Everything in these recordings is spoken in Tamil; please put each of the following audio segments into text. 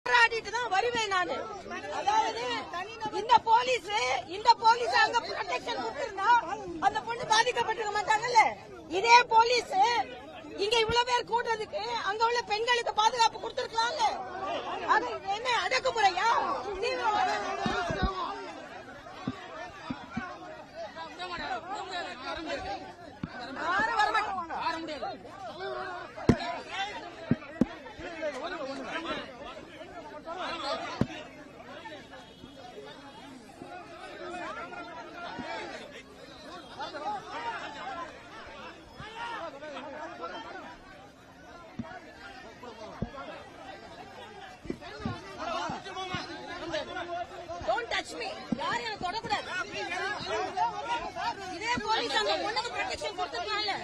போராடிட்டு தான் வருவேன் நானு. அதாவது இந்த போலீஸ் அங்க ப்ரொடெக்ஷன் கொடுத்திருந்தா அந்த பொண்ணு பாதிக்கப்பட்டிருக்க மாட்டாங்கல்ல. இதே போலீஸ் இங்க இவ்வளவு பேர் கூடுறதுக்கு அங்க உள்ள பெண்களுக்கு பாதுகாப்பு கொடுத்திருக்கலாம்ல. அது என்ன அடக்குமுறையா? Don't touch me. யாரும் என்ன தொடக்கூடாது. இதே போலீஸ் அந்த பொண்ணுக்கு ப்ரொடெக்ஷன் கொடுத்திருக்காங்கல்ல.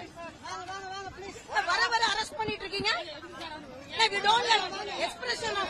வர அரெஸ்ட் பண்ணிட்டு இருக்கீங்க. We don't like expression of